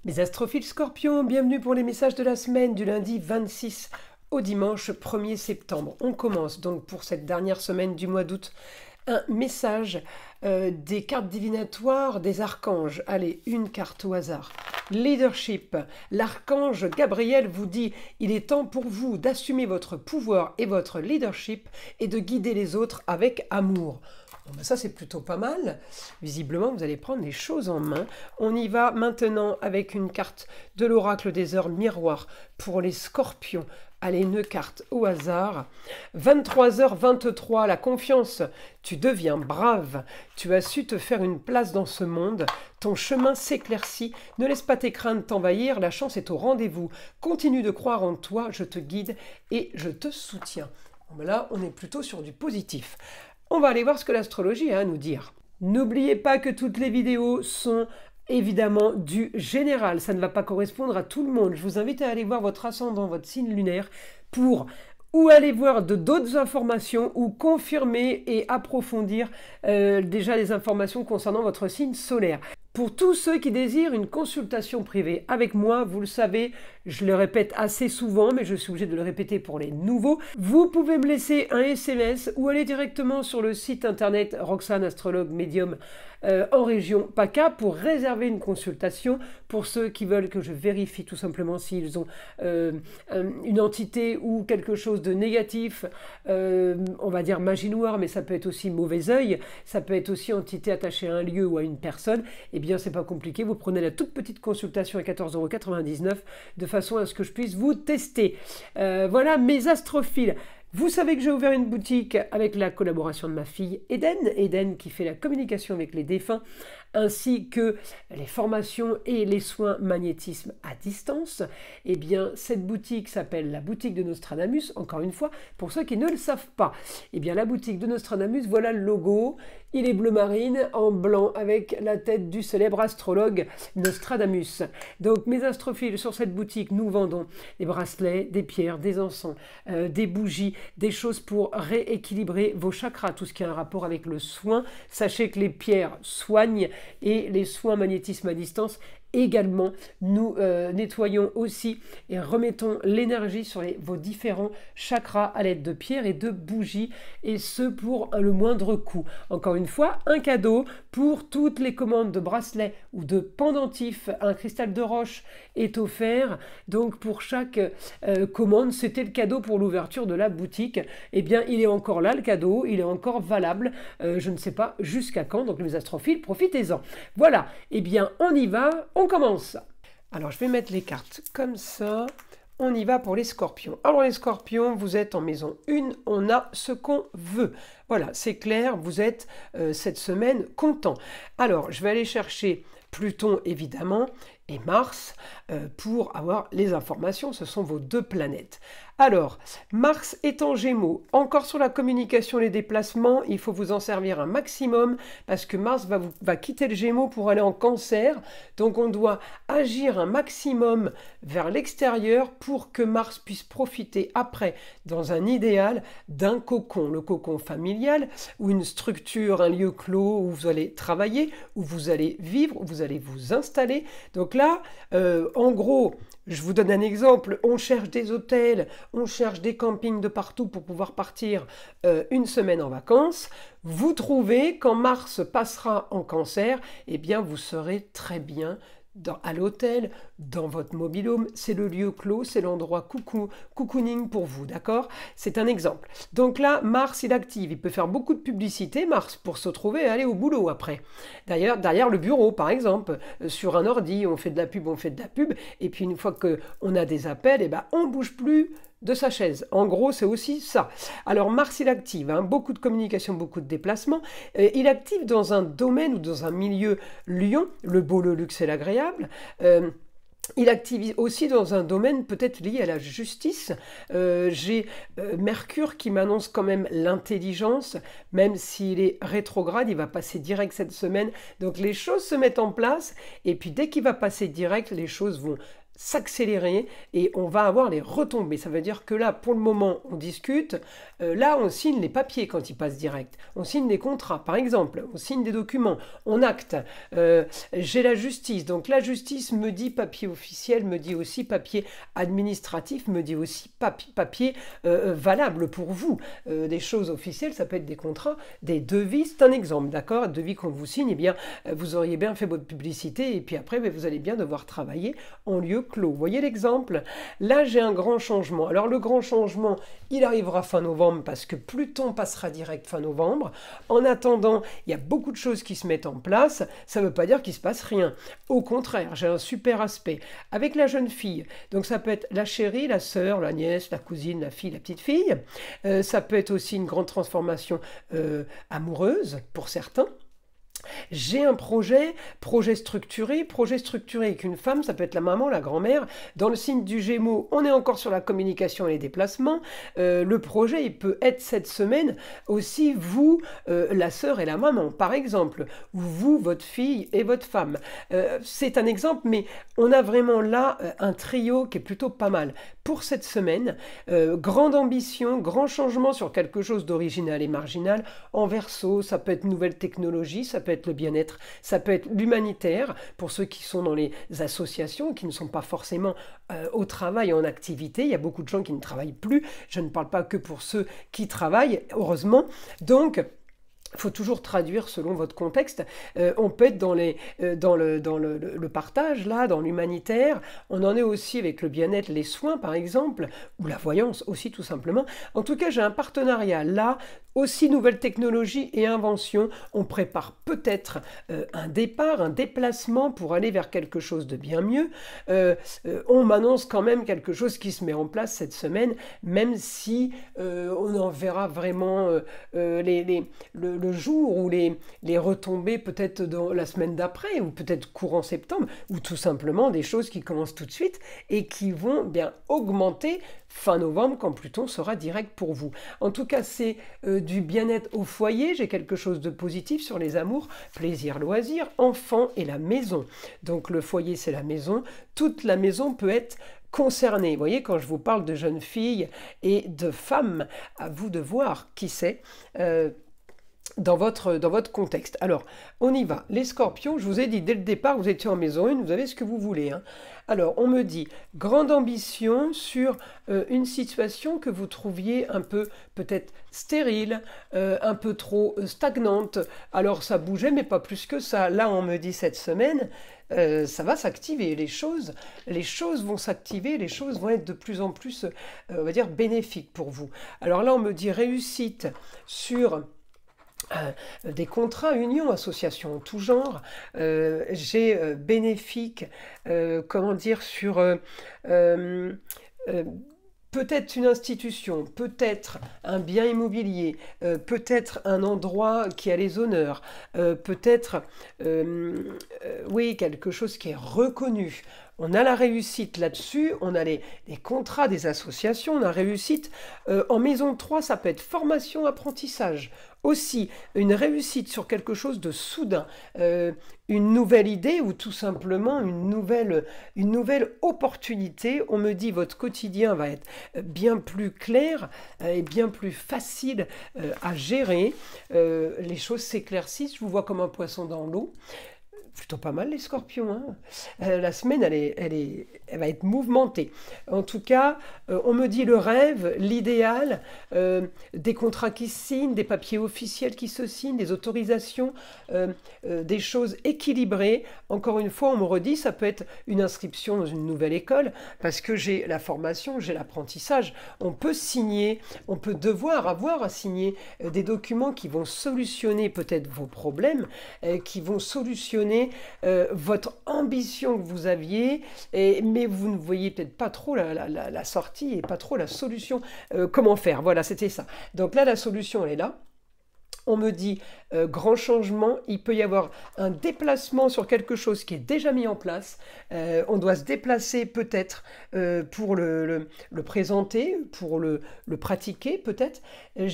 Mes astrophiles scorpions, bienvenue pour les messages de la semaine du lundi 26 au dimanche 1er septembre. On commence donc pour cette dernière semaine du mois d'août un message des cartes divinatoires des archanges. Allez, une carte au hasard. Leadership. L'archange Gabriel vous dit « Il est temps pour vous d'assumer votre pouvoir et votre leadership et de guider les autres avec amour ». Bon, ben ça, c'est plutôt pas mal. Visiblement, vous allez prendre les choses en main. On y va maintenant avec une carte de l'oracle des heures miroirs pour les scorpions. Allez, une carte au hasard. 23h23, la confiance. Tu deviens brave. Tu as su te faire une place dans ce monde. Ton chemin s'éclaircit. Ne laisse pas tes craintes t'envahir. La chance est au rendez-vous. Continue de croire en toi. Je te guide et je te soutiens. Bon, ben là, on est plutôt sur du positif. On va aller voir ce que l'astrologie a à nous dire. N'oubliez pas que toutes les vidéos sont évidemment du général. Ça ne va pas correspondre à tout le monde. Je vous invite à aller voir votre ascendant, votre signe lunaire, pour ou aller voir d'autres informations ou confirmer et approfondir déjà les informations concernant votre signe solaire. Pour tous ceux qui désirent une consultation privée avec moi, vous le savez, je le répète assez souvent, mais je suis obligé de le répéter pour les nouveaux, vous pouvez me laisser un SMS ou aller directement sur le site internet Roxane Astrologue Médium en région PACA pour réserver une consultation pour ceux qui veulent que je vérifie tout simplement s'ils ont une entité ou quelque chose de négatif, on va dire magie noire, mais ça peut être aussi mauvais œil, ça peut être aussi entité attachée à un lieu ou à une personne. Eh bien, c'est pas compliqué, vous prenez la toute petite consultation à 14,99 € de façon à ce que je puisse vous tester. Voilà mes astrophiles. Vous savez que j'ai ouvert une boutique avec la collaboration de ma fille Eden qui fait la communication avec les défunts, ainsi que les formations et les soins magnétisme à distance. Eh bien, cette boutique s'appelle la boutique de Nostradamus, encore une fois, pour ceux qui ne le savent pas. Eh bien, la boutique de Nostradamus, voilà le logo. Il est bleu marine en blanc avec la tête du célèbre astrologue Nostradamus. Donc, mes astrophiles, sur cette boutique, nous vendons des bracelets, des pierres, des encens, des bougies, des choses pour rééquilibrer vos chakras, tout ce qui a un rapport avec le soin. Sachez que les pierres soignent et les soins magnétisme à distance également. Nous nettoyons aussi et remettons l'énergie sur vos différents chakras à l'aide de pierres et de bougies, et ce pour le moindre coût. Encore une fois, un cadeau pour toutes les commandes de bracelets ou de pendentifs. Un cristal de roche est offert, donc pour chaque commande, c'était le cadeau pour l'ouverture de la boutique. Eh bien, il est encore là, le cadeau, il est encore valable, je ne sais pas jusqu'à quand, donc les astrophiles, profitez-en. Voilà, eh bien, on y va. On commence. Alors, je vais mettre les cartes comme ça. On y va pour les scorpions. Alors, les scorpions, vous êtes en maison 1. On a ce qu'on veut. Voilà, c'est clair. Vous êtes cette semaine content. Alors, je vais aller chercher Pluton, évidemment, et Mars pour avoir les informations. Ce sont vos deux planètes. Alors, Mars est en Gémeaux. Encore sur la communication, les déplacements, il faut vous en servir un maximum parce que Mars va quitter le Gémeaux pour aller en Cancer. Donc, on doit agir un maximum vers l'extérieur pour que Mars puisse profiter après, dans un idéal, d'un cocon. Le cocon familial ou une structure, un lieu clos où vous allez travailler, où vous allez vivre, où vous allez vous installer. Donc là, en gros, je vous donne un exemple, on cherche des hôtels, on cherche des campings de partout pour pouvoir partir une semaine en vacances. Vous trouvez, quand Mars passera en Cancer, eh bien vous serez très bien à l'hôtel, dans votre mobil-home, c'est le lieu clos, c'est l'endroit cocooning pour vous, d'accord? C'est un exemple. Donc là, Mars, il active, il peut faire beaucoup de publicité, Mars, pour se trouver et aller au boulot après. D'ailleurs, derrière le bureau, par exemple, sur un ordi, on fait de la pub, et puis une fois qu'on a des appels, eh ben, on ne bouge plus de sa chaise. En gros, c'est aussi ça. Alors, Mars, il active, hein, beaucoup de communication, beaucoup de déplacements. Il active dans un domaine ou dans un milieu lion, le beau, le luxe et l'agréable. Il active aussi dans un domaine peut-être lié à la justice. J'ai Mercure qui m'annonce quand même l'intelligence, même s'il est rétrograde, il va passer direct cette semaine. Donc les choses se mettent en place, et puis dès qu'il va passer direct, les choses vont s'accélérer et on va avoir les retombées. Ça veut dire que là, pour le moment, on discute. Là, on signe les papiers quand ils passent direct. On signe des contrats, par exemple. On signe des documents. On acte. J'ai la justice. Donc la justice me dit papier officiel, me dit aussi papier administratif, me dit aussi papier valable pour vous. Des choses officielles, ça peut être des contrats, des devis. C'est un exemple, d'accord? Un devis qu'on vous signe, eh bien, vous auriez bien fait votre publicité et puis après, vous allez bien devoir travailler en lieu clos. Vous voyez l'exemple? Là, j'ai un grand changement. Alors, le grand changement, il arrivera fin novembre parce que Pluton passera direct fin novembre. En attendant, il y a beaucoup de choses qui se mettent en place. Ça ne veut pas dire qu'il ne se passe rien. Au contraire, j'ai un super aspect. Avec la jeune fille, donc ça peut être la chérie, la sœur, la nièce, la cousine, la fille, la petite fille. Ça peut être aussi une grande transformation amoureuse pour certains. J'ai un projet structuré avec une femme, ça peut être la maman, la grand-mère. Dans le signe du Gémeaux, on est encore sur la communication et les déplacements. Le projet, il peut être cette semaine aussi vous, la sœur et la maman, par exemple, ou vous, votre fille et votre femme. C'est un exemple, mais on a vraiment là un trio qui est plutôt pas mal. Pour cette semaine, grande ambition, grand changement sur quelque chose d'original et marginal. En Verseau, ça peut être nouvelle technologie, ça peut être le bien-être, ça peut être l'humanitaire, pour ceux qui sont dans les associations, qui ne sont pas forcément au travail, en activité. Il y a beaucoup de gens qui ne travaillent plus. Je ne parle pas que pour ceux qui travaillent, heureusement. Donc, il faut toujours traduire selon votre contexte. On peut être dans le partage, là, dans l'humanitaire. On en est aussi avec le bien-être, les soins, par exemple, ou la voyance aussi, tout simplement. En tout cas, j'ai un partenariat là, aussi nouvelles technologies et inventions. On prépare peut-être un départ, un déplacement pour aller vers quelque chose de bien mieux. On m'annonce quand même quelque chose qui se met en place cette semaine, même si on en verra vraiment le jour ou les retombées peut-être dans la semaine d'après ou peut-être courant septembre, ou tout simplement des choses qui commencent tout de suite et qui vont bien augmenter fin novembre quand Pluton sera direct pour vous. En tout cas, c'est du bien-être au foyer. J'ai quelque chose de positif sur les amours, plaisir, loisirs, enfants et la maison. Donc le foyer, c'est la maison. Toute la maison peut être concernée. Vous voyez, quand je vous parle de jeunes filles et de femmes, à vous de voir qui c'est. Dans votre contexte. Alors, on y va. Les scorpions, je vous ai dit dès le départ, vous étiez en maison 1, vous avez ce que vous voulez. Hein. Alors, on me dit, grande ambition sur une situation que vous trouviez un peu peut-être stérile, un peu trop stagnante. Alors, ça bougeait, mais pas plus que ça. Là, on me dit cette semaine, ça va s'activer. Les choses vont s'activer, les choses vont être de plus en plus, on va dire, bénéfiques pour vous. Alors là, on me dit réussite sur des contrats, unions, associations en tout genre. J'ai bénéfique, comment dire, sur peut-être une institution, peut-être un bien immobilier, peut-être un endroit qui a les honneurs, peut-être, oui, quelque chose qui est reconnu. On a la réussite là-dessus, on a les contrats des associations, on a réussite. En maison 3, ça peut être formation, apprentissage. Aussi, une réussite sur quelque chose de soudain, une nouvelle idée ou tout simplement une nouvelle opportunité. On me dit votre quotidien va être bien plus clair et bien plus facile à gérer. Les choses s'éclaircissent, je vous vois comme un poisson dans l'eau. Plutôt pas mal les scorpions. Hein. La semaine, elle va être mouvementée. En tout cas, on me dit le rêve, l'idéal, des contrats qui se signent, des papiers officiels qui se signent, des autorisations, des choses équilibrées. Encore une fois, on me redit, ça peut être une inscription dans une nouvelle école, parce que j'ai la formation, j'ai l'apprentissage. On peut signer, on peut devoir avoir à signer des documents qui vont solutionner peut-être vos problèmes, qui vont solutionner votre ambition que vous aviez, mais vous ne voyez peut-être pas trop la sortie et pas trop la solution. Comment faire? Voilà, c'était ça. Donc là, la solution, elle est là. On me dit grand changement, il peut y avoir un déplacement sur quelque chose qui est déjà mis en place. On doit se déplacer peut-être pour le présenter, pour le pratiquer peut-être. Et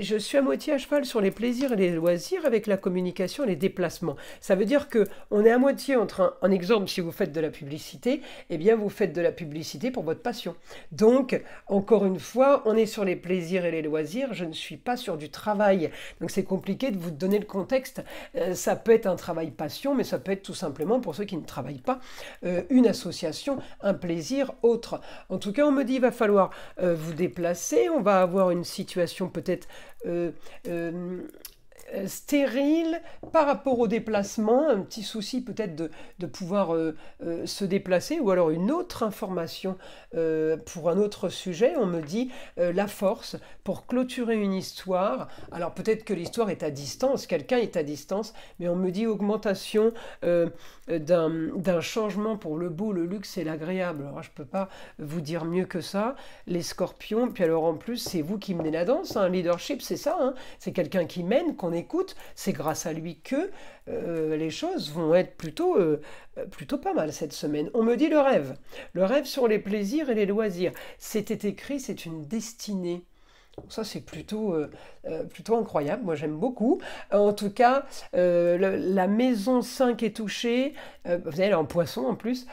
je suis à moitié à cheval sur les plaisirs et les loisirs avec la communication et les déplacements. Ça veut dire qu'on est à moitié entre un exemple, si vous faites de la publicité, eh bien vous faites de la publicité pour votre passion. Donc, encore une fois, on est sur les plaisirs et les loisirs, je ne suis pas sur du travail. Donc c'est compliqué de vous donner le contexte. Ça peut être un travail passion, mais ça peut être tout simplement, pour ceux qui ne travaillent pas, une association, un plaisir autre. En tout cas, on me dit il va falloir vous déplacer, on va avoir une situation peut-être stérile par rapport au déplacement, un petit souci peut-être de pouvoir se déplacer, ou alors une autre information pour un autre sujet. On me dit la force pour clôturer une histoire. Alors peut-être que l'histoire est à distance, quelqu'un est à distance, mais on me dit augmentation d'un changement pour le beau, le luxe et l'agréable. Alors je ne peux pas vous dire mieux que ça. Les scorpions, puis alors en plus c'est vous qui menez la danse, hein. Leadership c'est ça, hein. C'est quelqu'un qui mène, qu'on écoute, c'est grâce à lui que les choses vont être plutôt pas mal cette semaine. On me dit le rêve sur les plaisirs et les loisirs. C'était écrit, c'est une destinée. Ça, c'est plutôt incroyable. Moi, j'aime beaucoup. En tout cas, la maison 5 est touchée. Vous savez, elle est en poisson en plus.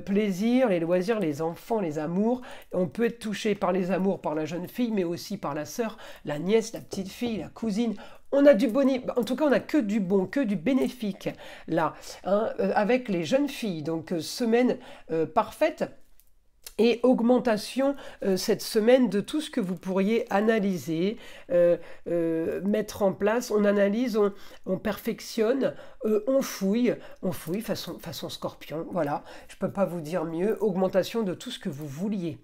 Plaisir, les loisirs, les enfants, les amours. On peut être touché par les amours, par la jeune fille, mais aussi par la sœur, la nièce, la petite fille, la cousine. On a du boni, en tout cas on n'a que du bon, que du bénéfique là, hein, avec les jeunes filles. Donc semaine parfaite. Et augmentation cette semaine de tout ce que vous pourriez analyser, mettre en place. On analyse, on perfectionne, on fouille façon scorpion. Voilà, je ne peux pas vous dire mieux. Augmentation de tout ce que vous vouliez.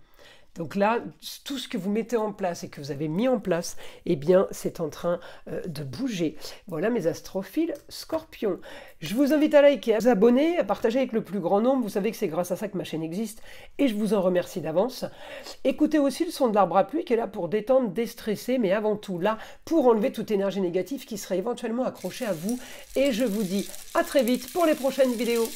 Donc là, tout ce que vous mettez en place et que vous avez mis en place, eh bien, c'est en train de bouger. Voilà mes astrophiles scorpions. Je vous invite à liker, à vous abonner, à partager avec le plus grand nombre. Vous savez que c'est grâce à ça que ma chaîne existe et je vous en remercie d'avance. Écoutez aussi le son de l'arbre à pluie qui est là pour détendre, déstresser, mais avant tout là pour enlever toute énergie négative qui serait éventuellement accrochée à vous. Et je vous dis à très vite pour les prochaines vidéos.